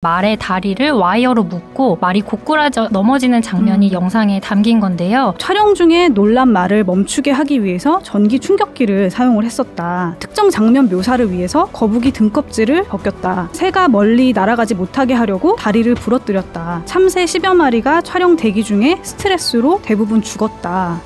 말의 다리를 와이어로 묶고 말이 고꾸라져 넘어지는 장면이 영상에 담긴 건데요. 촬영 중에 놀란 말을 멈추게 하기 위해서 전기 충격기를 사용을 했었다. 특정 장면 묘사를 위해서 거북이 등껍질을 벗겼다. 새가 멀리 날아가지 못하게 하려고 다리를 부러뜨렸다. 참새 10여 마리가 촬영 대기 중에 스트레스로 대부분 죽었다.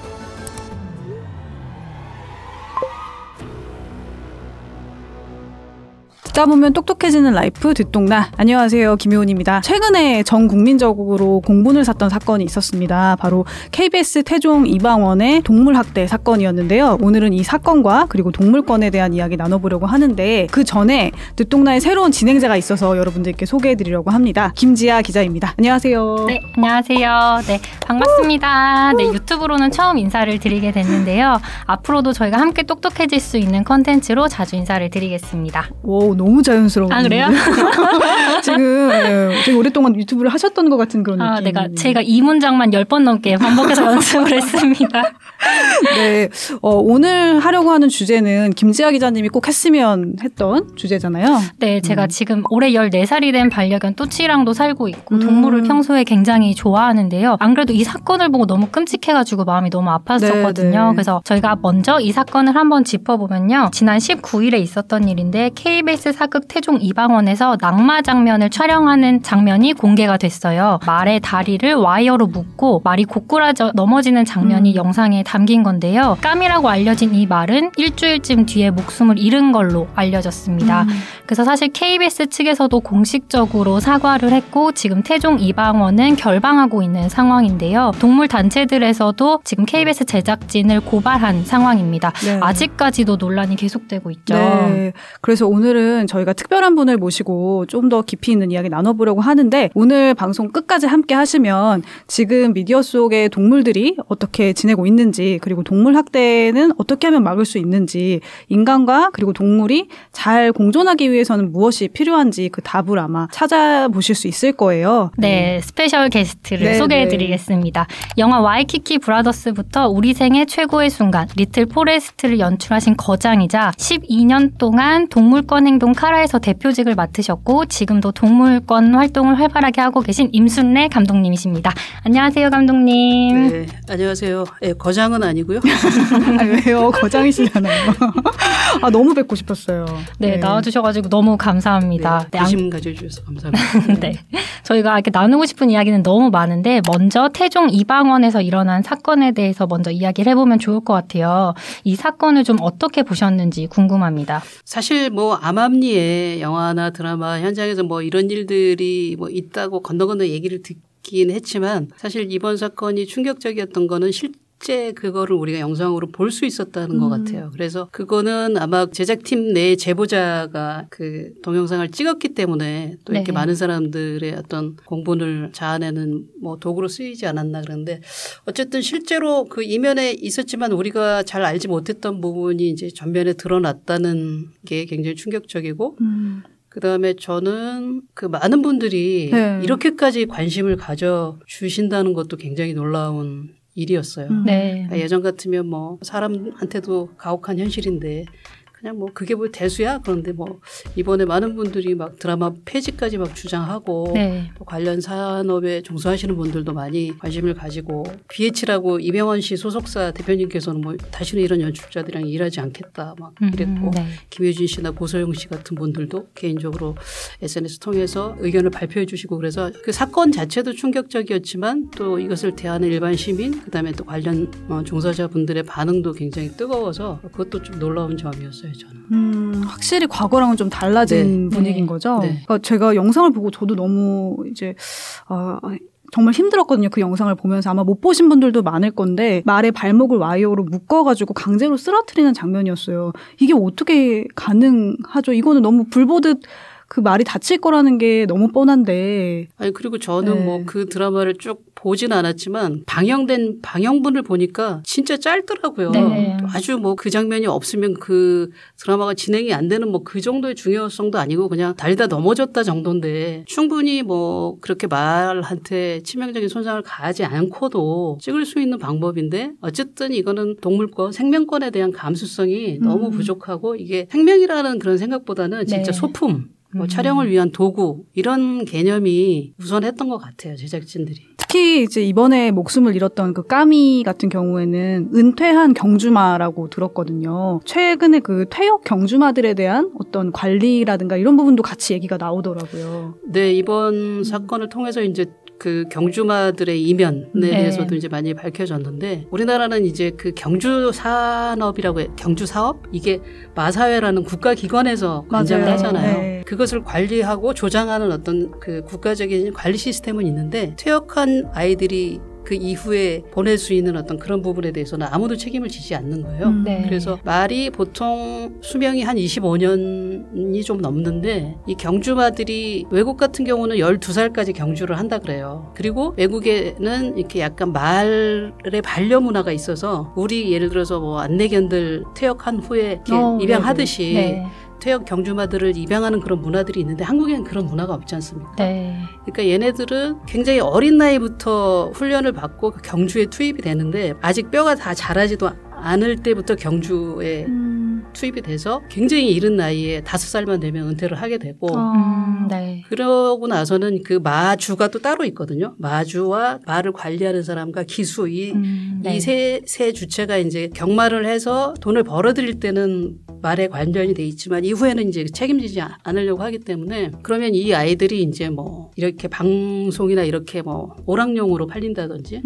듣다 보면 똑똑해지는 라이프 듣동나. 안녕하세요, 김효은입니다. 최근에 전 국민적으로 공분을 샀던 사건이 있었습니다. 바로 KBS 태종 이방원의 동물학대 사건이었는데요. 오늘은 이 사건과 그리고 동물권에 대한 이야기 나눠보려고 하는데 그 전에 듣동나의 새로운 진행자가 있어서 여러분들께 소개해드리려고 합니다. 김지아 기자입니다. 안녕하세요. 네, 안녕하세요. 네, 반갑습니다. 네, 유튜브로는 처음 인사를 드리게 됐는데요. 앞으로도 저희가 함께 똑똑해질 수 있는 컨텐츠로 자주 인사를 드리겠습니다. 오, 너무 자연스러워. 아, 그래요? 지금 되게 오랫동안 유튜브를 하셨던 것 같은 그런 느낌. 제가 이 문장만 10번 넘게 반복해서 연습을 했습니다. 네, 오늘 하려고 하는 주제는 김지아 기자님이 꼭 했으면 했던 주제잖아요. 네, 제가 지금 올해 14살이 된 반려견 또치랑도 살고 있고 동물을 평소에 굉장히 좋아하는데요. 안 그래도 이 사건을 보고 너무 끔찍해가지고 마음이 너무 아팠었거든요. 네. 그래서 저희가 먼저 이 사건을 한번 짚어보면요. 지난 19일에 있었던 일인데 KBS 사극 태종 이방원에서 낙마 장면을 촬영하는 장면이 공개가 됐어요. 말의 다리를 와이어로 묶고 말이 고꾸라져 넘어지는 장면이 영상에 담긴 건데요. 까미라고 알려진 이 말은 일주일쯤 뒤에 목숨을 잃은 걸로 알려졌습니다. 그래서 사실 KBS 측에서도 공식적으로 사과를 했고 지금 태종 이방원은 결방하고 있는 상황인데요. 동물 단체들에서도 지금 KBS 제작진을 고발한 상황입니다. 네. 아직까지도 논란이 계속되고 있죠. 네. 그래서 오늘은 저희가 특별한 분을 모시고 좀 더 깊이 있는 이야기 나눠보려고 하는데 오늘 방송 끝까지 함께 하시면 지금 미디어 속의 동물들이 어떻게 지내고 있는지 그리고 동물 학대는 어떻게 하면 막을 수 있는지 인간과 그리고 동물이 잘 공존하기 위해서는 무엇이 필요한지 그 답을 아마 찾아보실 수 있을 거예요. 네, 스페셜 게스트를 네, 소개해드리겠습니다. 영화 와이키키 브라더스부터 우리 생애 최고의 순간 리틀 포레스트를 연출하신 거장이자 12년 동안 동물권 행동 카라에서 대표직을 맡으셨고 지금도 동물권 활동을 활발하게 하고 계신 임순례 감독님이십니다. 안녕하세요, 감독님. 네, 안녕하세요. 네, 거장은 아니고요. 아니, 왜요? 거장이시잖아요. 아, 너무 뵙고 싶었어요. 네, 나와주셔가지고 너무 감사합니다. 네, 관심 가져주셔서 감사합니다. 네, 저희가 이렇게 나누고 싶은 이야기는 너무 많은데 먼저 태종 이방원에서 일어난 사건에 대해서 먼저 이야기를 해보면 좋을 것 같아요. 이 사건을 좀 어떻게 보셨는지 궁금합니다. 사실 뭐 암암리에 영화나 드라마 현장에서 뭐 이런 일들이 뭐 있다고 건너건너 얘기를 듣긴 했지만 사실 이번 사건이 충격적이었던 거는 실제 그거를 우리가 영상으로 볼 수 있었다는 것 같아요. 그래서 그거는 아마 제작팀 내 제보자가 그 동영상을 찍었기 때문에 또 이렇게 많은 사람들의 어떤 공분을 자아내는 뭐 도구로 쓰이지 않았나 그런데 어쨌든 실제로 그 이면에 있었지만 우리가 잘 알지 못했던 부분이 이제 전면에 드러났다는 게 굉장히 충격적이고 그다음에 저는 그 많은 분들이 이렇게까지 관심을 가져 주신다는 것도 굉장히 놀라운 일이었어요. 네. 예전 같으면 뭐 사람한테도 가혹한 현실인데 그냥 뭐 그게 뭐 대수야? 그런데 뭐 이번에 많은 분들이 막 드라마 폐지까지 막 주장하고 또 관련 산업에 종사하시는 분들도 많이 관심을 가지고 BH라고 이병헌 씨 소속사 대표님께서는 뭐 다시는 이런 연출자들이랑 일하지 않겠다 막 이랬고 김효진 씨나 고소영 씨 같은 분들도 개인적으로 SNS 통해서 의견을 발표해 주시고 그래서 그 사건 자체도 충격적이었지만 또 이것을 대하는 일반 시민 그다음에 또 관련 종사자분들의 반응도 굉장히 뜨거워서 그것도 좀 놀라운 점이었어요. 저는. 확실히 과거랑은 좀 달라진 분위기인 거죠. 그러니까 제가 영상을 보고 저도 너무 이제 정말 힘들었거든요. 그 영상을 보면서 아마 못 보신 분들도 많을 건데 말의 발목을 와이어로 묶어가지고 강제로 쓰러뜨리는 장면이었어요. 이게 어떻게 가능하죠? 이거는 너무 불보듯 그 말이 다칠 거라는 게 너무 뻔한데. 아니 그리고 저는 뭐 그 드라마를 쭉 보진 않았지만 방영된 방영분을 보니까 진짜 짧더라고요. 아주 뭐 그 장면이 없으면 그 드라마가 진행이 안 되는 뭐 그 정도의 중요성도 아니고 그냥 달리다 넘어졌다 정도인데 충분히 뭐 그렇게 말한테 치명적인 손상을 가하지 않고도 찍을 수 있는 방법인데 어쨌든 이거는 동물권 생명권에 대한 감수성이 너무 부족하고 이게 생명이라는 그런 생각보다는 진짜 소품 뭐 촬영을 위한 도구 이런 개념이 우선했던 것 같아요. 제작진들이. 특히 이제 이번에 목숨을 잃었던 그 까미 같은 경우에는 은퇴한 경주마라고 들었거든요. 최근에 그 퇴역 경주마들에 대한 어떤 관리라든가 이런 부분도 같이 얘기가 나오더라고요. 네, 이번 사건을 통해서 이제 그 경주마들의 이면에 대해서도 이제 많이 밝혀졌는데 우리나라는 이제 그 경주 산업이라고 경주 사업 이게 마사회라는 국가기관에서 관장을 하잖아요. 네. 그것을 관리하고 조장하는 어떤 그 국가적인 관리 시스템은 있는데 퇴역한 아이들이 그 이후에 보낼 수 있는 어떤 그런 부분에 대해서는 아무도 책임을 지지 않는 거예요. 네. 그래서 말이 보통 수명이 한 25년이 좀 넘는데 이 경주마들이 외국 같은 경우는 12살까지 경주를 한다 그래요. 그리고 외국에는 이렇게 약간 말의 반려 문화가 있어서 우리 예를 들어서 뭐 안내견들 퇴역한 후에 이렇게 입양하듯이 네. 퇴역 경주마들을 입양하는 그런 문화들이 있는데 한국에는 그런 문화가 없지 않습니까? 네. 그러니까 얘네들은 굉장히 어린 나이부터 훈련을 받고 경주에 투입이 되는데 아직 뼈가 다 자라지도 않을 때부터 경주에 투입이 돼서 굉장히 이른 나이에 5살만 되면 은퇴를 하게 되고 네. 그러고 나서는 그 마주가 또 따로 있거든요. 마주와 말을 관리하는 사람과 기수 이 세 주체가 이제 경마를 해서 돈을 벌어들일 때는 말에 관련이 돼 있지만 이후에는 이제 책임지지 않으려고 하기 때문에 그러면 이 아이들이 이제 뭐 이렇게 방송이나 이렇게 뭐 오락용으로 팔린다든지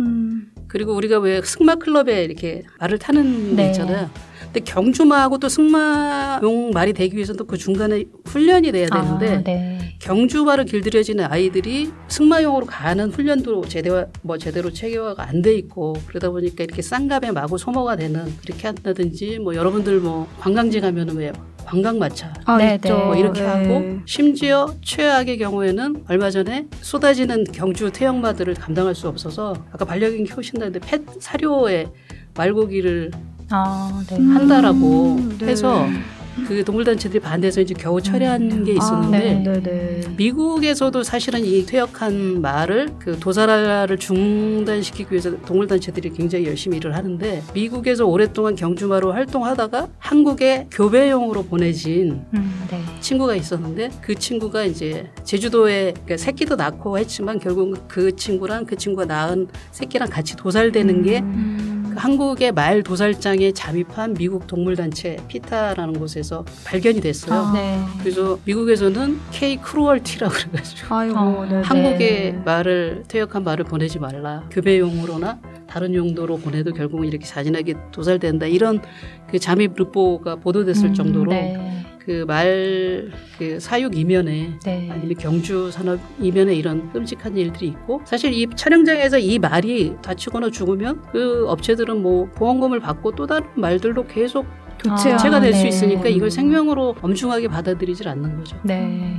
그리고 우리가 왜 승마클럽에 이렇게 말을 타는 게 있잖아요. 근데 경주마하고 또 승마용 말이 되기 위해서는 또 그 중간에 훈련이 돼야 되는데 경주마를 길들여지는 아이들이 승마용으로 가는 훈련도 제대로 체계화가 안 돼 있고 그러다 보니까 이렇게 쌍갑에 마구 소모가 되는 그렇게 한다든지 뭐 여러분들 뭐 관광지 가면은 왜 관광마차 뭐 이렇게 하고 심지어 최악의 경우에는 얼마 전에 쏟아지는 경주 퇴역마들을 감당할 수 없어서 아까 반려견 키우신다는데 펫 사료에 말고기를 한다라고 해서 그 동물단체들이 반대해서 이제 겨우 철회한 게 있었는데 미국에서도 사실은 이 퇴역한 말을 그 도살을 중단시키기 위해서 동물단체들이 굉장히 열심히 일을 하는데 미국에서 오랫동안 경주마로 활동하다가 한국에 교배용으로 보내진 친구가 있었는데 그 친구가 이제 제주도에 그러니까 새끼도 낳고 했지만 결국 그 친구가 낳은 새끼랑 같이 도살되는 게 한국의 말 도살장에 잠입한 미국 동물단체 피타라는 곳에서 발견이 됐어요. 그래서 미국에서는 K 크루얼티라고 그래가지고 한국의 말을 퇴역한 말을 보내지 말라. 교배용으로나 다른 용도로 보내도 결국은 이렇게 잔인하게 도살된다. 이런 그 잠입 르포가 보도됐을 정도로 그 사육 이면에 아니면 경주 산업 이면에 이런 끔찍한 일들이 있고 사실 이 촬영장에서 이 말이 다치거나 죽으면 그 업체들은 뭐 보험금을 받고 또 다른 말들로 계속 교체가 될 수 있으니까 이걸 생명으로 엄중하게 받아들이질 않는 거죠. 네.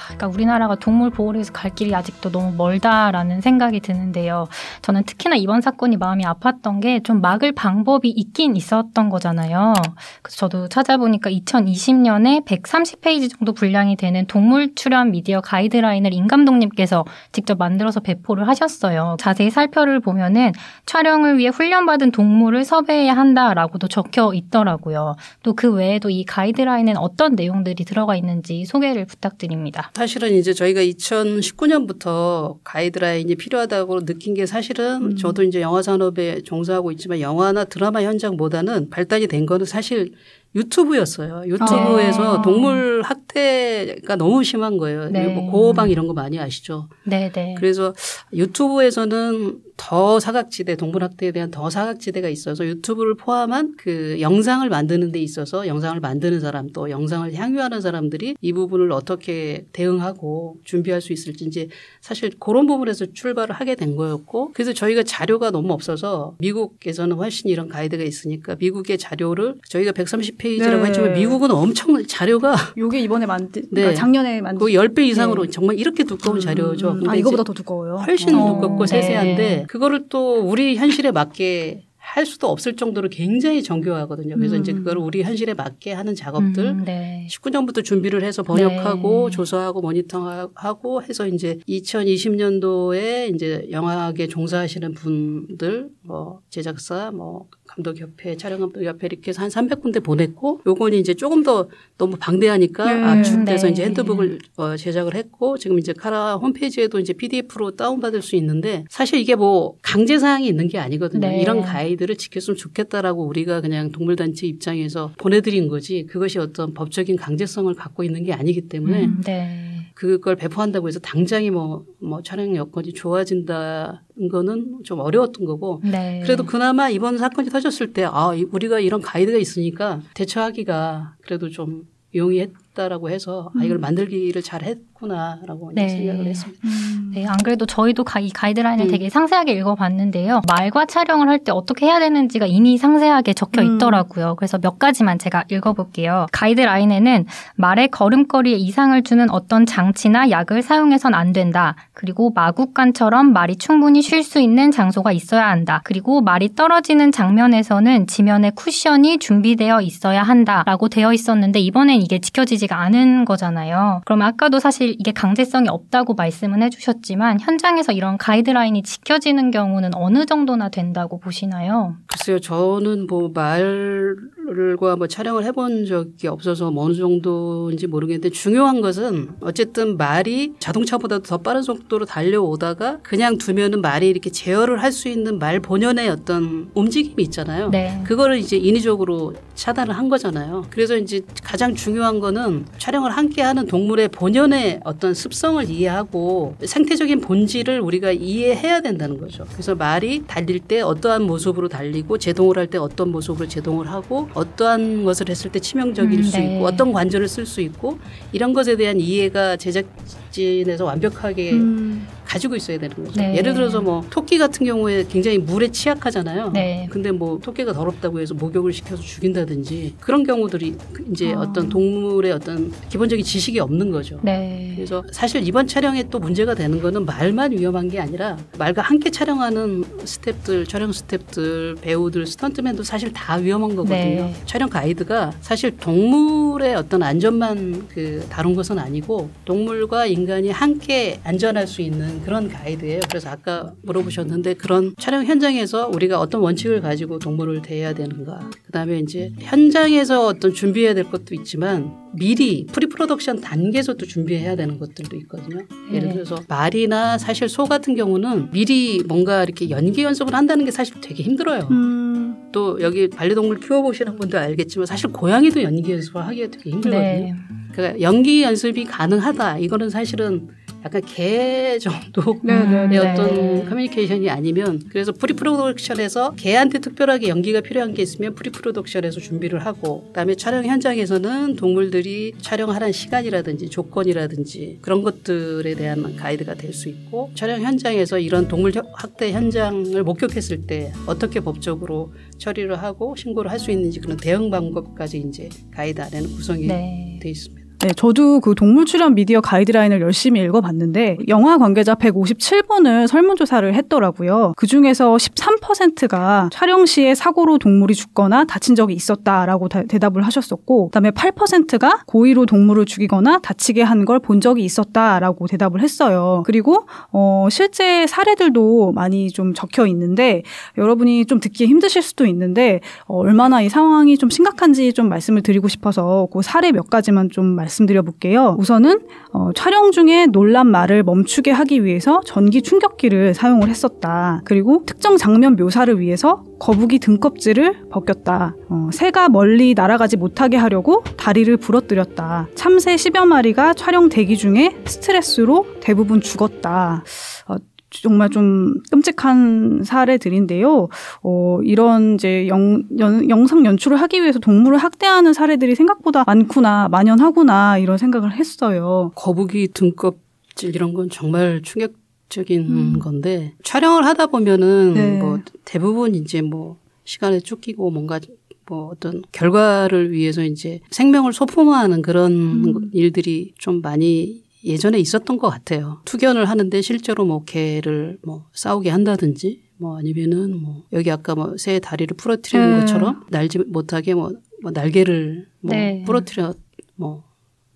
그러니까 우리나라가 동물 보호를 위해서 갈 길이 아직도 너무 멀다라는 생각이 드는데요. 저는 특히나 이번 사건이 마음이 아팠던 게 좀 막을 방법이 있긴 있었던 거잖아요. 그래서 저도 찾아보니까 2020년에 130페이지 정도 분량이 되는 동물 출연 미디어 가이드라인을 임 감독님께서 직접 만들어서 배포를 하셨어요. 자세히 살펴를 보면은 촬영을 위해 훈련받은 동물을 섭외해야 한다라고도 적혀 있더라고요. 또 그 외에도 이 가이드라인엔 어떤 내용들이 들어가 있는지 소개를 부탁드립니다. 사실은 이제 저희가 2019년부터 가이드라인이 필요하다고 느낀 게 사실은 저도 이제 영화 산업에 종사하고 있지만 영화나 드라마 현장보다는 발달이 된 거는 사실 유튜브였어요. 유튜브에서 동물 학대가 너무 심한 거예요. 뭐 고호방 이런 거 많이 아시죠? 그래서 유튜브에서는 더 사각지대, 동물 학대에 대한 더 사각지대가 있어서 유튜브를 포함한 그 영상을 만드는 데 있어서 영상을 만드는 사람 또 영상을 향유하는 사람들이 이 부분을 어떻게 대응하고 준비할 수 있을지 이제 사실 그런 부분에서 출발을 하게 된 거였고 그래서 저희가 자료가 너무 없어서 미국에서는 훨씬 이런 가이드가 있으니까 미국의 자료를 저희가 130페이지라고 했지만 미국은 엄청 자료가 요게 이번에 그러니까 작년에 만든 그 10배 이상으로 정말 이렇게 두꺼운 자료죠. 근데 이거보다 더 두꺼워요. 훨씬 두껍고 세세한데 그거를 또 우리 현실에 맞게 할 수도 없을 정도로 굉장히 정교하거든요. 그래서 이제 그걸 우리 현실에 맞게 하는 작업들 19년부터 준비를 해서 번역하고 조사하고 모니터하고 해서 이제 2020년도에 이제 영화계 종사하시는 분들 뭐 제작사 뭐 감독협회, 촬영감독협회 이렇게 해서 한 300군데 보냈고 요건 이제 조금 더 너무 방대하니까 압축돼서 이제 핸드북을 제작을 했고 지금 이제 카라 홈페이지에도 이제 PDF로 다운받을 수 있는데 사실 이게 뭐 강제사항이 있는 게 아니거든요. 이런 가이드를 지켰으면 좋겠다라고 우리가 그냥 동물단체 입장에서 보내드린 거지 그것이 어떤 법적인 강제성을 갖고 있는 게 아니기 때문에 그걸 배포한다고 해서 당장이 뭐 촬영 여건이 좋아진다는 거는 좀 어려웠던 거고 그래도 그나마 이번 사건이 터졌을 때 우리가 이런 가이드가 있으니까 대처하기가 그래도 좀 용이했다라고 해서 이걸 만들기를 잘 했구나라고 생각을 했습니다. 네, 안 그래도 저희도 이 가이드라인을 되게 상세하게 읽어봤는데요. 말과 촬영을 할 때 어떻게 해야 되는지가 이미 상세하게 적혀 있더라고요. 그래서 몇 가지만 제가 읽어볼게요. 가이드라인에는 말의 걸음걸이에 이상을 주는 어떤 장치나 약을 사용해선 안 된다. 그리고 마국간처럼 말이 충분히 쉴 수 있는 장소가 있어야 한다. 그리고 말이 떨어지는 장면에서는 지면에 쿠션이 준비되어 있어야 한다라고 되어 있었는데 이번엔 이게 지켜지지가 않은 거잖아요. 그럼 아까도 사실 이게 강제성이 없다고 말씀은 해주셨지만 현장에서 이런 가이드라인이 지켜지는 경우는 어느 정도나 된다고 보시나요? 글쎄요. 저는 뭐 말과 뭐 촬영을 해본 적이 없어서 어느 정도인지 모르겠는데 중요한 것은 어쨌든 말이 자동차보다 더 빠른 속도로 달려오다가 그냥 두면은 말이 이렇게 제어를 할 수 있는 말 본연의 어떤 움직임이 있잖아요. 그거를 이제 인위적으로 차단을 한 거잖아요. 그래서 이제 가장 중요한 거는 촬영을 함께 하는 동물의 본연의 어떤 습성을 이해하고 생태적인 본질을 우리가 이해해야 된다는 거죠. 그래서 말이 달릴 때 어떠한 모습으로 달리고 제동을 할 때 어떤 모습으로 제동을 하고 어떠한 것을 했을 때 치명적일 수 있고 어떤 관절을 쓸 수 있고 이런 것에 대한 이해가 제작진에서 완벽하게 가지고 있어야 되는 거죠. 예를 들어서 뭐 토끼 같은 경우에 굉장히 물에 취약하잖아요. 근데 뭐 토끼가 더럽다고 해서 목욕을 시켜서 죽인다든지 그런 경우들이 이제 어떤 동물의 어떤 기본적인 지식이 없는 거죠. 그래서 사실 이번 촬영에 또 문제가 되는 거는 말만 위험한 게 아니라 말과 함께 촬영하는 스태프들, 촬영 스태프들, 배우들, 스턴트맨도 사실 다 위험한 거거든요. 촬영 가이드가 사실 동물의 어떤 안전만 다룬 것은 아니고 동물과 인간이 함께 안전할 수 있는 그런 가이드예요. 그래서 아까 물어보셨는데 그런 촬영 현장에서 우리가 어떤 원칙을 가지고 동물을 대해야 되는가. 그다음에 이제 현장에서 어떤 준비해야 될 것도 있지만 미리 프리프로덕션 단계에서도 준비해야 되는 것들도 있거든요. 예를 들어서 말이나 사실 소 같은 경우는 미리 뭔가 이렇게 연기 연습을 한다는 게 사실 되게 힘들어요. 또 여기 반려동물 키워보시는 분들 알겠지만 사실 고양이도 연기 연습을 하기가 되게 힘들거든요. 그러니까 연기 연습이 가능하다. 이거는 사실은 약간 개 정도의 어떤 커뮤니케이션이 아니면 그래서 프리프로덕션에서 개한테 특별하게 연기가 필요한 게 있으면 프리프로덕션에서 준비를 하고 그다음에 촬영 현장에서는 동물들이 촬영하는 시간이라든지 조건이라든지 그런 것들에 대한 가이드가 될 수 있고 촬영 현장에서 이런 동물 학대 현장을 목격했을 때 어떻게 법적으로 처리를 하고 신고를 할 수 있는지 그런 대응 방법까지 이제 가이드 안에는 구성이 돼 있습니다. 네, 저도 그 동물 출연 미디어 가이드라인을 열심히 읽어봤는데 영화 관계자 157번을 설문조사를 했더라고요. 그중에서 13%가 촬영 시에 사고로 동물이 죽거나 다친 적이 있었다라고 대답을 하셨었고 그다음에 8%가 고의로 동물을 죽이거나 다치게 한 걸 본 적이 있었다라고 대답을 했어요. 그리고 실제 사례들도 많이 좀 적혀 있는데 여러분이 좀 듣기 힘드실 수도 있는데 얼마나 이 상황이 좀 심각한지 좀 말씀을 드리고 싶어서 그 사례 몇 가지만 좀 말씀드려 볼게요. 우선은 촬영 중에 놀란 말을 멈추게 하기 위해서 전기 충격기를 사용을 했었다. 그리고 특정 장면 묘사를 위해서 거북이 등껍질을 벗겼다. 새가 멀리 날아가지 못하게 하려고 다리를 부러뜨렸다. 참새 10여 마리가 촬영 대기 중에 스트레스로 대부분 죽었다. 정말 좀 끔찍한 사례들인데요. 이런 이제 영상 연출을 하기 위해서 동물을 학대하는 사례들이 생각보다 많구나, 만연하구나 이런 생각을 했어요. 거북이 등껍질 이런 건 정말 충격적인 건데 촬영을 하다 보면은 뭐 대부분 이제 뭐 시간에 쫓기고 뭔가 뭐 어떤 결과를 위해서 이제 생명을 소품화하는 그런 일들이 좀 많이 예전에 있었던 것 같아요. 투견을 하는데 실제로 뭐 개를 뭐 싸우게 한다든지 뭐 아니면은 뭐 여기 아까 뭐 새 다리를 부러뜨리는 것처럼 날지 못하게 뭐 날개를 뭐 네. 부러뜨려 뭐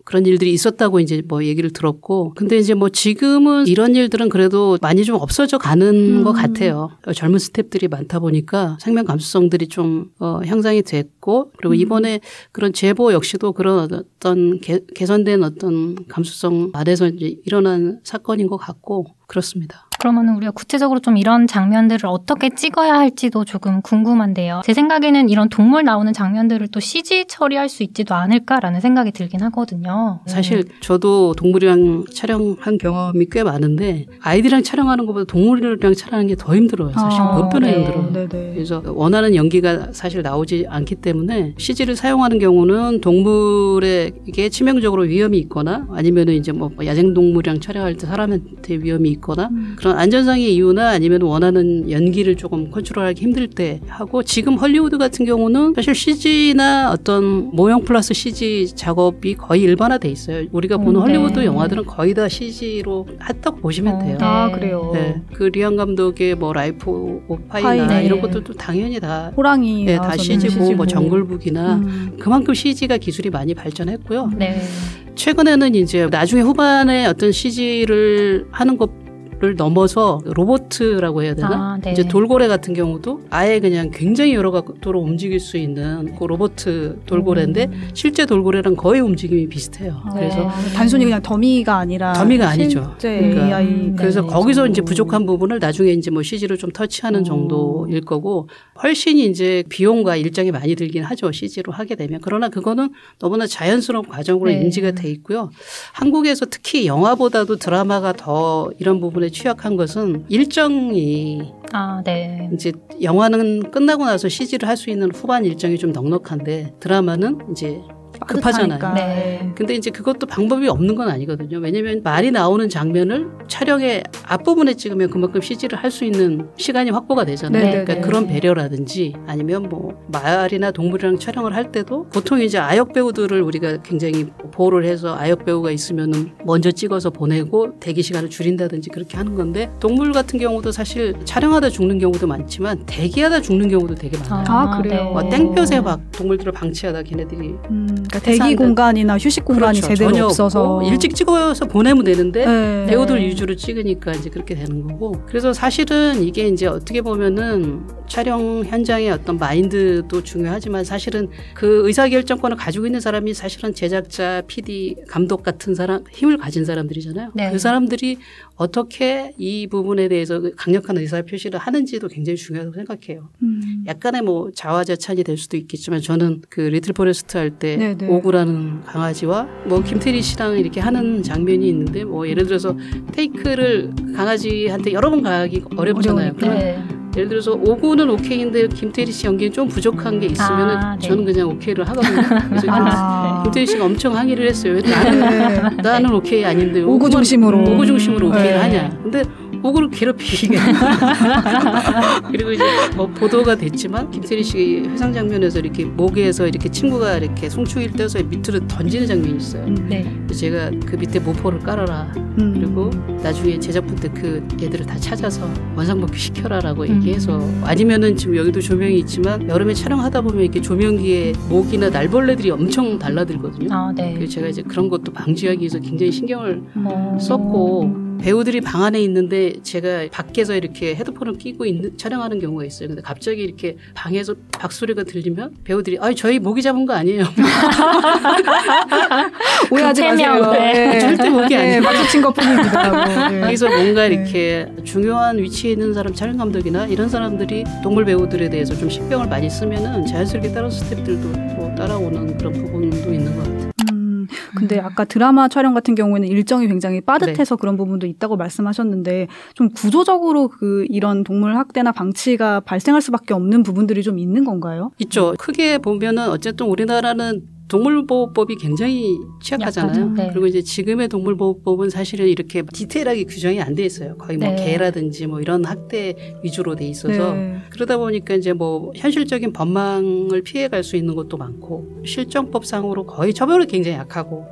그런 일들이 있었다고 이제 뭐 얘기를 들었고, 근데 이제 뭐 지금은 이런 일들은 그래도 많이 좀 없어져 가는 것 같아요. 젊은 스태프들이 많다 보니까 생명 감수성들이 좀 향상이 됐고, 그리고 이번에 그런 제보 역시도 그런 어떤 개선된 어떤 감수성 아래서 이제 일어난 사건인 것 같고 그렇습니다. 그러면 우리가 구체적으로 좀 이런 장면들을 어떻게 찍어야 할지도 조금 궁금한데요. 제 생각에는 이런 동물 나오는 장면들을 또 CG 처리할 수 있지도 않을까라는 생각이 들긴 하거든요. 사실 저도 동물이랑 촬영한 경험이 꽤 많은데 아이들이랑 촬영하는 것보다 동물이랑 촬영하는 게 더 힘들어요. 사실 몇 배나 힘들어요. 네네. 그래서 원하는 연기가 사실 나오지 않기 때문에 CG를 사용하는 경우는 동물에게 치명적으로 위험이 있거나 아니면은 이제 뭐 야생동물이랑 촬영할 때 사람한테 위험이 있거나 그런 안전상의 이유나 아니면 원하는 연기를 조금 컨트롤하기 힘들 때 하고, 지금 헐리우드 같은 경우는 사실 CG나 어떤 모형 플러스 CG 작업이 거의 일반화돼 있어요. 우리가 보는 헐리우드 영화들은 거의 다 CG로 했다고 보시면 돼요. 아, 그래요. 네. 그 리안 감독의 뭐 라이프 오브 파이나 이런 것들도 당연히 다 호랑이 네, 다 CG고 뭐 정글북이나 그만큼 CG가 기술이 많이 발전했고요. 네. 최근에는 이제 나중에 후반에 어떤 CG를 하는 것을 넘어서 로보트라고 해야 되나? 네. 이제 돌고래 같은 경우도 아예 그냥 굉장히 여러 각도로 움직일 수 있는 그 로보트 돌고래인데 실제 돌고래랑 거의 움직임이 비슷해요. 그래서 단순히 그냥 더미가 아니라 더미가 아니죠. 실제 그러니까 AI. 그래서 거기서 이제 부족한 부분을 나중에 이제 뭐 CG를 좀 터치하는 정도일 거고, 훨씬 이제 비용과 일정이 많이 들긴 하죠. CG로 하게 되면. 그러나 그거는 너무나 자연스러운 과정으로 인지가 돼 있고요. 한국에서 특히 영화보다도 드라마가 더 이런 부분에 취약한 것은 일정이 이제 영화는 끝나고 나서 CG를 할 수 있는 후반 일정이 좀 넉넉한데 드라마는 이제 급하잖아요. 네. 근데 이제 그것도 방법이 없는 건 아니거든요. 왜냐하면 말이 나오는 장면을 촬영의 앞부분에 찍으면 그만큼 CG를 할 수 있는 시간이 확보가 되잖아요. 네네네. 그러니까 그런 배려라든지 아니면 뭐 말이나 동물이랑 촬영을 할 때도 보통 이제 아역 배우들을 우리가 굉장히 보호를 해서 아역 배우가 있으면은 먼저 찍어서 보내고 대기 시간을 줄인다든지 그렇게 하는 건데, 동물 같은 경우도 사실 촬영하다 죽는 경우도 많지만 대기하다 죽는 경우도 되게 많아요. 아, 그래요? 땡볕에 막 동물들을 방치하다 걔네들이 그러니까 대기 공간이나 휴식 공간이 그렇죠. 제대로 전혀 없어서 없고 일찍 찍어서 보내면 되는데 네. 배우들 위주로 찍으니까 이제 그렇게 되는 거고, 그래서 사실은 이게 이제 어떻게 보면은 촬영 현장의 어떤 마인드도 중요하지만 사실은 그 의사결정권을 가지고 있는 사람이 사실은 제작자, PD, 감독 같은 사람, 힘을 가진 사람들이잖아요. 네. 그 사람들이 어떻게 이 부분에 대해서 강력한 의사표시를 하는지도 굉장히 중요하다고 생각해요. 약간의 뭐 자화자찬이 될 수도 있겠지만 저는 그 리틀 포레스트 할 때 오구라는 강아지와 뭐 김태리 씨랑 이렇게 하는 장면이 있는데 뭐 예를 들어서 테이크를 강아지한테 여러 번 가기 어렵잖아요. 예를 들어서 오구는 오케이인데 김태리 씨 연기는 좀 부족한 게 있으면 저는 그냥 오케이를 하거든요. 그래서 김태리 씨가 엄청 항의를 했어요. 왜 나는 오케이 아닌데 오구 중심으로 오케이를 하냐. 근데 오구를 괴롭히게 그리고 이제 뭐 보도가 됐지만 김태리 씨 회상 장면에서 이렇게 목에서 이렇게 친구가 이렇게 송충이를 떼서 밑으로 던지는 장면이 있어요. 제가 그 밑에 모포를 깔아라. 그리고 나중에 제작부 때 그 애들을 다 찾아서 원상복귀 시켜라라고 얘기해서, 아니면은 지금 여기도 조명이 있지만 여름에 촬영하다 보면 이렇게 조명기에 모기나 날벌레들이 엄청 달라들거든요. 그래서 제가 이제 그런 것도 방지하기 위해서 굉장히 신경을 썼고, 배우들이 방 안에 있는데 제가 밖에서 이렇게 헤드폰을 끼고 촬영하는 경우가 있어요. 근데 갑자기 이렇게 방에서 박소리가 들리면 배우들이 저희 모기 잡은 거 아니에요. 오해하지 마세요. 절대 모기 아니에요. 마주친 것뿐입니다. 그래서 뭔가 이렇게 중요한 위치에 있는 사람, 촬영 감독이나 이런 사람들이 동물 배우들에 대해서 좀 신경을 많이 쓰면은 자연스럽게 다른 스태프들도 뭐 따라오는 그런 부분도 있는 것 같아요. 근데 아까 드라마 촬영 같은 경우에는 일정이 굉장히 빠듯해서 그런 부분도 있다고 말씀하셨는데, 좀 구조적으로 이런 동물 학대나 방치가 발생할 수밖에 없는 부분들이 좀 있는 건가요? 있죠. 크게 보면은 어쨌든 우리나라는 동물보호법이 굉장히 취약하잖아요. 그리고 이제 지금의 동물보호법은 사실은 이렇게 디테일하게 규정이 안 돼 있어요. 거의 뭐 개라든지 뭐 이런 학대 위주로 돼 있어서 그러다 보니까 이제 뭐 현실적인 법망을 피해갈 수 있는 것도 많고, 실정법상으로 거의 처벌이 굉장히 약하고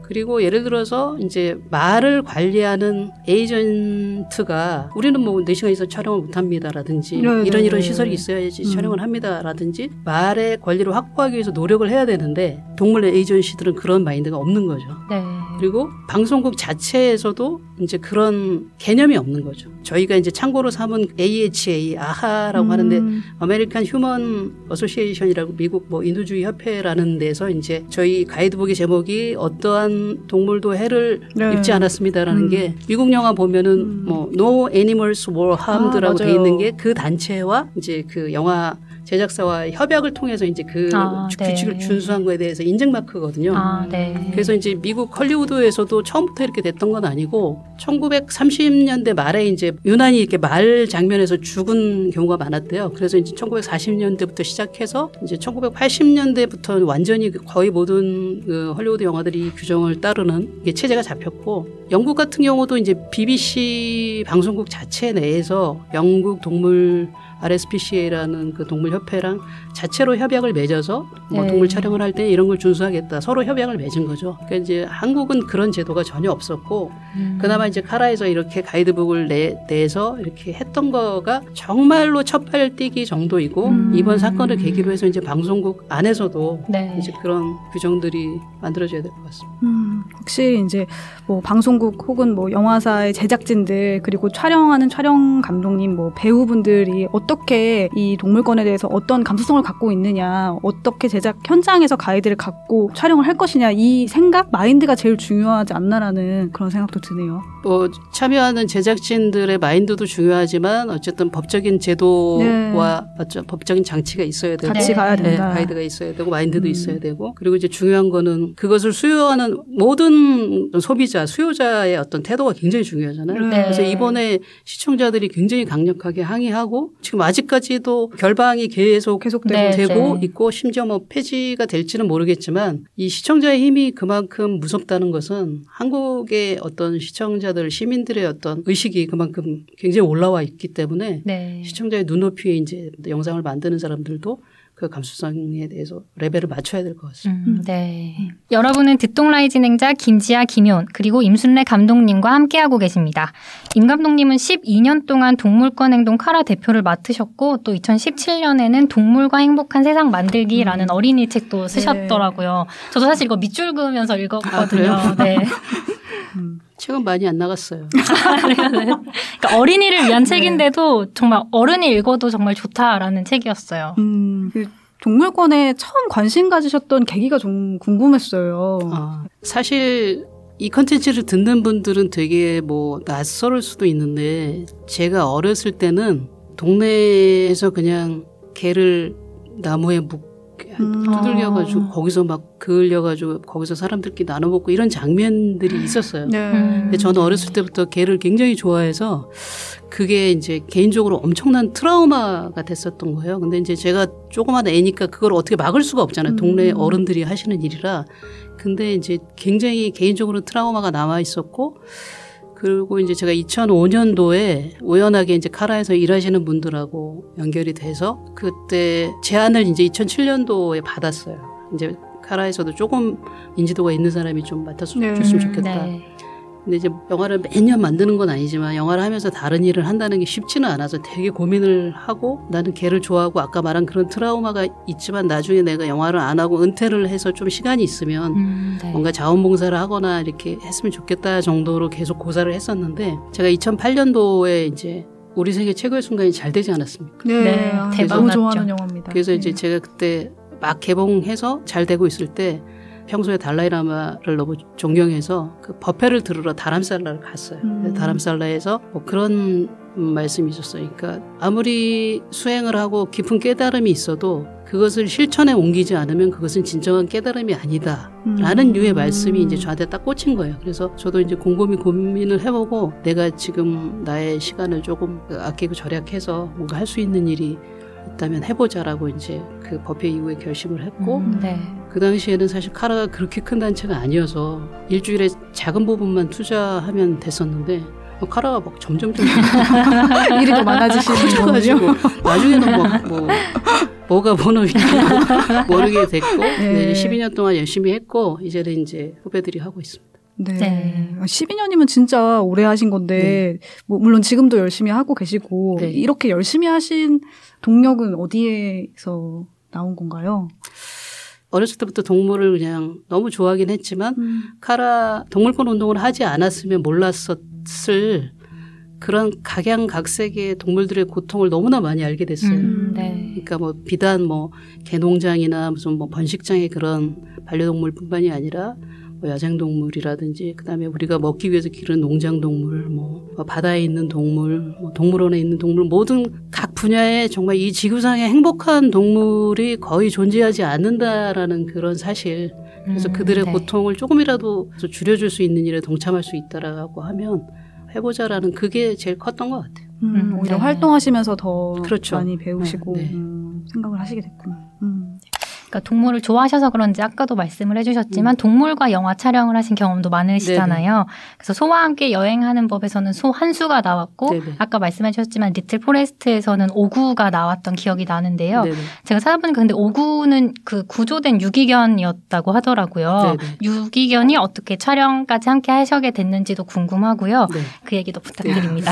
그리고 예를 들어서 이제 말을 관리하는 에이전트가 우리는 뭐 4시간 이상 촬영을 못 합니다라든지 이런 시설이 있어야지 촬영을 합니다라든지 말의 권리를 확보하기 위해서 노력을 해야 되는데 동물 에이전시들은 그런 마인드가 없는 거죠. 네. 그리고 방송국 자체에서도 이제 그런 개념이 없는 거죠. 저희가 이제 참고로 삼은 AHA, 아하라고 하는데 아메리칸 휴먼 어소시에이션이라고 미국 뭐 인도주의 협회라는 데서 이제 저희 가이드북의 제목이 어떠한 동물도 해를 입지 않았습니다라는 게 미국 영화 보면은 뭐 No Animals Were Harmed라고 돼 있는 게 그 단체와 이제 그 영화 제작사와 협약을 통해서 이제 그 규칙을 준수한 거에 대해서 인증 마크거든요. 네. 그래서 이제 미국 헐리우드에서도 처음부터 이렇게 됐던 건 아니고 1930년대 말에 이제 유난히 이렇게 말 장면에서 죽은 경우가 많았대요. 그래서 이제 1940년대부터 시작해서 이제 1980년대부터 완전히 거의 모든 그 헐리우드 영화들이 규정을 따르는 게 체제가 잡혔고 영국 같은 경우도 이제 BBC 방송국 자체 내에서 영국 동물 RSPCA라는 그 동물협회랑 자체로 협약을 맺어서 뭐 동물 촬영을 할 때 이런 걸 준수하겠다. 서로 협약을 맺은 거죠. 그러니까 이제 한국은 그런 제도가 전혀 없었고 그나마 이제 카라에서 이렇게 가이드북을 내서 이렇게 했던 거가 정말로 첫발 띄기 정도이고 이번 사건을 계기로 해서 이제 방송국 안에서도 이제 그런 규정들이 만들어져야 될 것 같습니다. 확실히 이제 뭐 방송국 혹은 뭐 영화사의 제작진들 그리고 촬영하는 촬영 감독님 뭐 배우분들이 어떻게 이 동물권에 대해서 어떤 감수성을 갖고 있느냐, 어떻게 제작 현장에서 가이드를 갖고 촬영을 할 것이냐 이 생각, 마인드가 제일 중요하지 않나라는 그런 생각도 드네요. 뭐 참여하는 제작진들의 마인드도 중요하지만 어쨌든 법적인 제도와 법적인 장치가 있어야 되고 같이 가야 된다. 가이드가 있어야 되고 마인드도 있어야 되고 그리고 이제 중요한 거는 그것을 수요하는 모든 소비자, 수요자의 어떤 태도가 굉장히 중요하잖아요. 그래서 이번에 시청자들이 굉장히 강력하게 항의하고 지금 아직까지도 결방이 계속 되고 있고 심지어 뭐 폐지가 될지는 모르겠지만 이 시청자의 힘이 그만큼 무섭다는 것은 한국의 어떤 시청자들, 시민들의 어떤 의식이 그만큼 굉장히 올라와 있기 때문에 시청자의 눈높이에 이제 영상을 만드는 사람들도 그 감수성에 대해서 레벨을 맞춰야 될 것 같습니다. 네. 여러분은 듣동라이 진행자 김지아, 김효은 그리고 임순례 감독님과 함께하고 계십니다. 임 감독님은 12년 동안 동물권 행동 카라 대표를 맡으셨고 또 2017년에는 동물과 행복한 세상 만들기라는 어린이 책도 쓰셨더라고요. 저도 사실 이거 밑줄 그으면서 읽었거든요. 책은 많이 안 나갔어요. 그러니까 어린이를 위한 책인데도 정말 어른이 읽어도 정말 좋다라는 책이었어요. 동물권에 처음 관심 가지셨던 계기가 좀 궁금했어요. 사실 이 컨텐츠를 듣는 분들은 되게 뭐 낯설을 수도 있는데 제가 어렸을 때는 동네에서 그냥 개를 나무에 두들겨가지고 거기서 막 그을려가지고 거기서 사람들끼리 나눠 먹고 이런 장면들이 있었어요. 근데 저는 어렸을 때부터 개를 굉장히 좋아해서 그게 이제 개인적으로 엄청난 트라우마가 됐었던 거예요. 근데 이제 제가 조그만 애니까 그걸 어떻게 막을 수가 없잖아요. 동네 어른들이 하시는 일이라. 근데 이제 굉장히 개인적으로 트라우마가 남아 있었고 그리고 이제 제가 2005년도에 우연하게 이제 카라에서 일하시는 분들하고 연결이 돼서 그때 제안을 이제 2007년도에 받았어요. 이제 카라에서도 조금 인지도가 있는 사람이 좀 맡아줬으면 좋겠다. 근데 이제 영화를 매년 만드는 건 아니지만 영화를 하면서 다른 일을 한다는 게 쉽지는 않아서 되게 고민을 하고 나는 개를 좋아하고 아까 말한 그런 트라우마가 있지만 나중에 내가 영화를 안 하고 은퇴를 해서 좀 시간이 있으면 뭔가 자원봉사를 하거나 이렇게 했으면 좋겠다 정도로 계속 고사를 했었는데 제가 2008년도에 이제 우리 세계 최고의 순간이 잘 되지 않았습니까? 너무 좋아하는 영화입니다. 그래서 이제 제가 그때 막 개봉해서 잘 되고 있을 때 평소에 달라이라마를 너무 존경해서 그 법회를 들으러 다람살라를 갔어요. 다람살라에서 뭐 그런 말씀이 있었어요. 그러니까 아무리 수행을 하고 깊은 깨달음이 있어도 그것을 실천에 옮기지 않으면 그것은 진정한 깨달음이 아니다. 라는 류의 말씀이 이제 저한테 딱 꽂힌 거예요. 그래서 저도 이제 곰곰이 고민을 해보고 내가 지금 나의 시간을 조금 아끼고 절약해서 뭔가 할 수 있는 일이 있다면 해보자라고 이제 그 법회 이후에 결심을 했고 그 당시에는 사실 카라가 그렇게 큰 단체가 아니어서 일주일에 작은 부분만 투자하면 됐었는데 카라가 막 점점 일이 더 많아지시는 거죠. 나중에는 뭐 뭐가 본업인지 모르게 됐고 네. 12년 동안 열심히 했고 이제는 이제 후배들이 하고 있습니다. 네. 네. 12년이면 진짜 오래 하신 건데, 뭐 물론 지금도 열심히 하고 계시고, 네. 이렇게 열심히 하신 동력은 어디에서 나온 건가요? 어렸을 때부터 동물을 그냥 너무 좋아하긴 했지만 카라 동물권 운동을 하지 않았으면 몰랐었을 그런 각양각색의 동물들의 고통을 너무나 많이 알게 됐어요. 네. 그러니까 뭐 비단 뭐 개농장이나 무슨 뭐 번식장의 그런 반려동물뿐만이 아니라 뭐 야생동물이라든지 그다음에 우리가 먹기 위해서 기르는 농장동물, 뭐 바다에 있는 동물, 뭐 동물원에 있는 동물 모든 각 분야에 정말 이 지구상에 행복한 동물이 거의 존재하지 않는다라는 그런 사실. 그래서 그들의 네. 고통을 조금이라도 줄여줄 수 있는 일에 동참할 수 있다라고 하면 해보자라는 그게 제일 컸던 것 같아요. 오히려 네. 활동하시면서 더 그렇죠. 많이 배우시고 네. 생각을 하시게 됐구나. 그러니까 동물을 좋아하셔서 그런지 아까도 말씀을 해주셨지만 동물과 영화 촬영을 하신 경험도 많으시잖아요. 그래서 소와 함께 여행하는 법에서는 소 한 수가 나왔고 네네. 아까 말씀해 주셨지만 리틀 포레스트에서는 오구가 나왔던 기억이 나는데요. 네네. 제가 찾아보니까 근데 오구는 그 구조된 유기견이었다고 하더라고요. 네네. 유기견이 어떻게 촬영까지 함께 하시게 됐는지도 궁금하고요. 네. 그 얘기도 부탁드립니다.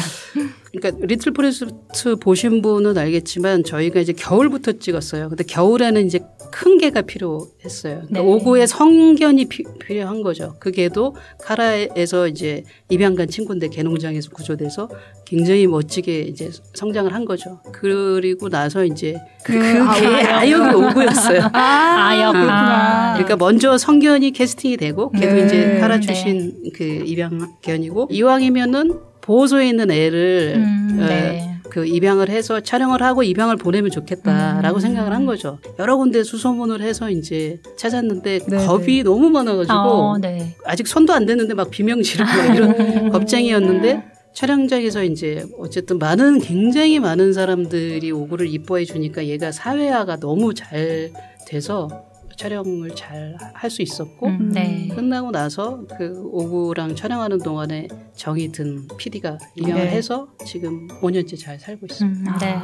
그러니까 리틀 포레스트 보신 분은 알겠지만 저희가 이제 겨울부터 찍었어요. 근데 겨울에는 이제 큰 개가 필요했어요. 그러니까 네. 오구의 성견이 필요한 거죠. 그 개도 카라에서 이제 입양간 친구인데 개농장에서 구조돼서 굉장히 멋지게 이제 성장을 한 거죠. 그리고 나서 이제 그 개의 아역이 오구였어요. 아역. 그렇구나. 그러니까 먼저 성견이 캐스팅이 되고 걔도 네. 이제 카라 출신 그 입양견이고 이왕이면은 보호소에 있는 애를 네. 그 입양을 해서 촬영을 하고 입양을 보내면 좋겠다라고 생각을 한 거죠. 여러 군데 수소문을 해서 이제 찾았는데 네, 겁이 너무 많아가지고 네. 아직 손도 안 댔는데 막 비명 지르고 막 이런 겁쟁이였는데 촬영장에서 이제 어쨌든 굉장히 많은 사람들이 오구를 이뻐해 주니까 얘가 사회화가 너무 잘 돼서 촬영을 잘 할 수 있었고 네. 끝나고 나서 그 오구랑 촬영하는 동안에 정이 든 PD가 입양을 네. 해서 지금 5년째 잘 살고 있습니다. 네.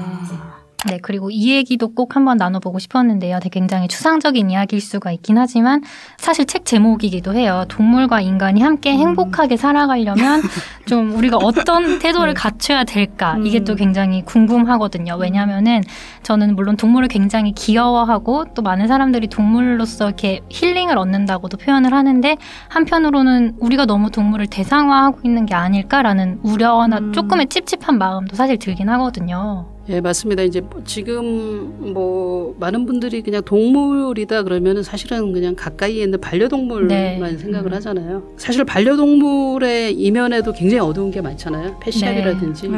네, 그리고 이 얘기도 꼭 한번 나눠보고 싶었는데요. 되게 굉장히 추상적인 이야기일 수가 있긴 하지만 사실 책 제목이기도 해요. 동물과 인간이 함께 행복하게 살아가려면 좀 우리가 어떤 태도를 갖춰야 될까? 이게 또 굉장히 궁금하거든요. 왜냐면은 저는 물론 동물을 굉장히 귀여워하고 또 많은 사람들이 동물로서 이렇게 힐링을 얻는다고도 표현을 하는데 한편으로는 우리가 너무 동물을 대상화하고 있는 게 아닐까라는 우려나 조금의 찝찝한 마음도 사실 들긴 하거든요. 예, 맞습니다. 이제 지금 뭐 많은 분들이 그냥 동물이다 그러면은 사실은 그냥 가까이에 있는 반려동물만 네. 생각을 하잖아요. 사실 반려동물의 이면에도 굉장히 어두운 게 많잖아요. 펫샵이라든지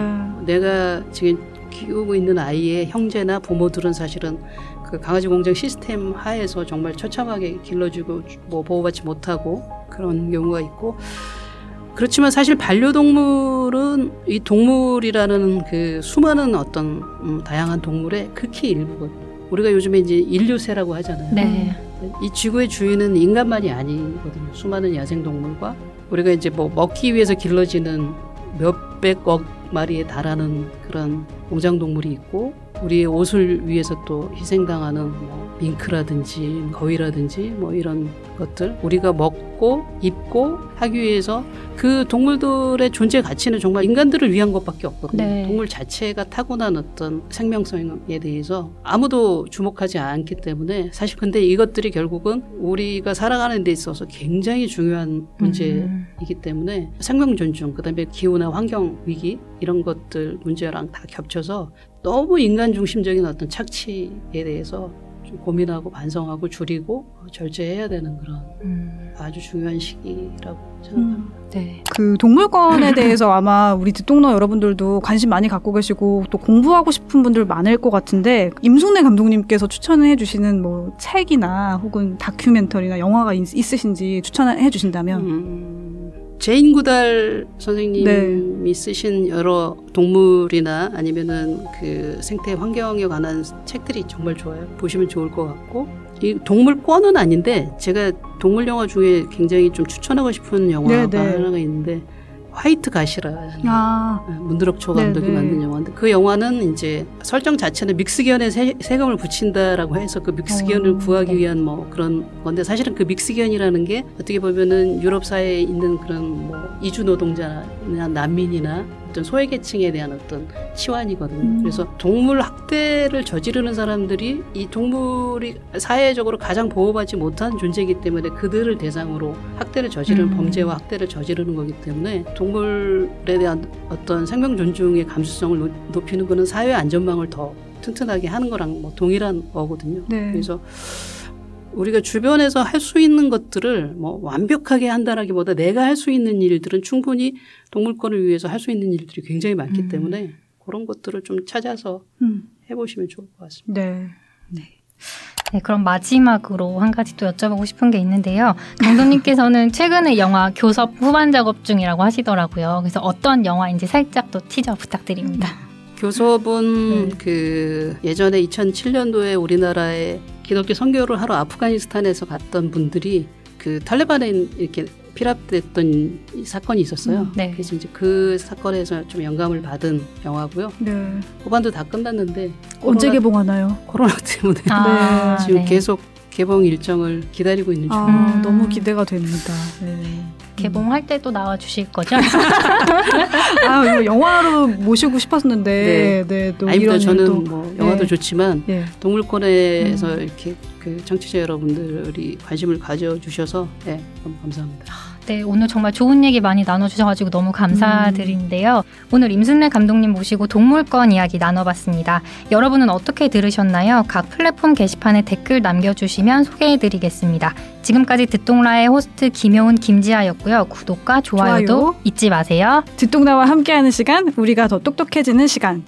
내가 지금 키우고 있는 아이의 형제나 부모들은 사실은 그 강아지 공장 시스템 하에서 정말 처참하게 길러주고 뭐 보호받지 못하고 그런 경우가 있고 그렇지만 사실 반려동물은 이 동물이라는 그 수많은 어떤 다양한 동물의 극히 일부거든요. 우리가 요즘에 이제 인류세라고 하잖아요. 네. 이 지구의 주인은 인간만이 아니거든요. 수많은 야생동물과 우리가 이제 뭐 먹기 위해서 길러지는 몇백억 마리에 달하는 그런 농장동물이 있고 우리의 옷을 위해서 또 희생당하는 뭐 밍크라든지 거위라든지 뭐 이런 것들 우리가 먹고 입고 하기 위해서 그 동물들의 존재 가치는 정말 인간들을 위한 것밖에 없거든요. 네. 동물 자체가 타고난 어떤 생명성에 대해서 아무도 주목하지 않기 때문에 사실 근데 이것들이 결국은 우리가 살아가는 데 있어서 굉장히 중요한 문제이기 때문에 생명 존중 그다음에 기후나 환경 위기 이런 것들 문제랑 다 겹쳐서 너무 인간 중심적인 어떤 착취에 대해서 좀 고민하고 반성하고 줄이고 절제해야 되는 그런 아주 중요한 시기라고 생각합니다. 네. 그 동물권에 대해서 아마 우리 듣동너 여러분들도 관심 많이 갖고 계시고 또 공부하고 싶은 분들 많을 것 같은데 임순례 감독님께서 추천해 주시는 뭐 책이나 혹은 다큐멘터리나 영화가 있으신지 추천해 주신다면 제인 구달 선생님이 쓰신 여러 동물이나 아니면은 그 생태 환경에 관한 책들이 정말 좋아요. 보시면 좋을 것 같고 이 동물권은 아닌데 제가 동물 영화 중에 굉장히 좀 추천하고 싶은 영화가 하나가 있는데 화이트 가시라 아. 문드럭초 감독이 네네. 만든 영화인데 그 영화는 이제 설정 자체는 믹스견에 세금을 붙인다라고 해서 그 믹스견을 구하기 위한 뭐 그런 건데 사실은 그 믹스견이라는 게 어떻게 보면은 유럽 사회에 있는 그런 뭐 이주 노동자나 난민이나 어떤 소외계층에 대한 어떤 치환이거든요. 그래서 동물 학대를 저지르는 사람들이 이 동물이 사회적으로 가장 보호받지 못한 존재이기 때문에 그들을 대상으로 학대를 저지르는 범죄와 학대를 저지르는 거기 때문에 동물에 대한 어떤 생명 존중의 감수성을 높이는 거는 사회 안전망을 더 튼튼하게 하는 거랑 뭐 동일한 거거든요. 네. 그래서 우리가 주변에서 할 수 있는 것들을 뭐 완벽하게 한다라기보다 내가 할 수 있는 일들은 충분히 동물권을 위해서 할 수 있는 일들이 굉장히 많기 때문에 그런 것들을 좀 찾아서 해보시면 좋을 것 같습니다. 네. 네, 그럼 마지막으로 한 가지 또 여쭤보고 싶은 게 있는데요. 감독님께서는 최근에 영화 교섭 후반 작업 중이라고 하시더라고요. 그래서 어떤 영화인지 살짝 또 티저 부탁드립니다. 교섭은 그 예전에 2007년도에 우리나라에 기독교 선교를 하러 아프가니스탄에서 갔던 분들이 그 탈레반에 이렇게 피랍됐던 사건이 있었어요. 네. 그래서 이제 그 사건에서 좀 영감을 받은 영화고요. 네. 후반도 다 끝났는데 언제 개봉하나요? 코로나 때문에 지금 네. 계속 개봉 일정을 기다리고 있는 중입니다. 아, 너무 기대가 됩니다. 네. 개봉할 때 또 나와주실 거죠? 아, 이거 영화로 모시고 싶었는데, 네, 또 아닙니다. 이런 저는 일도. 뭐 영화도 네. 좋지만 네. 동물권에서 이렇게 그 청취자 여러분들이 관심을 가져주셔서 네, 너무 감사합니다. 네, 오늘 정말 좋은 얘기 많이 나눠주셔가지고 너무 감사드린데요. 오늘 임순례 감독님 모시고 동물권 이야기 나눠봤습니다. 여러분은 어떻게 들으셨나요? 각 플랫폼 게시판에 댓글 남겨주시면 소개해드리겠습니다. 지금까지 듣동라의 호스트 김효은, 김지아였고요. 구독과 좋아요도 좋아요. 잊지 마세요. 듣동나와 함께하는 시간, 우리가 더 똑똑해지는 시간.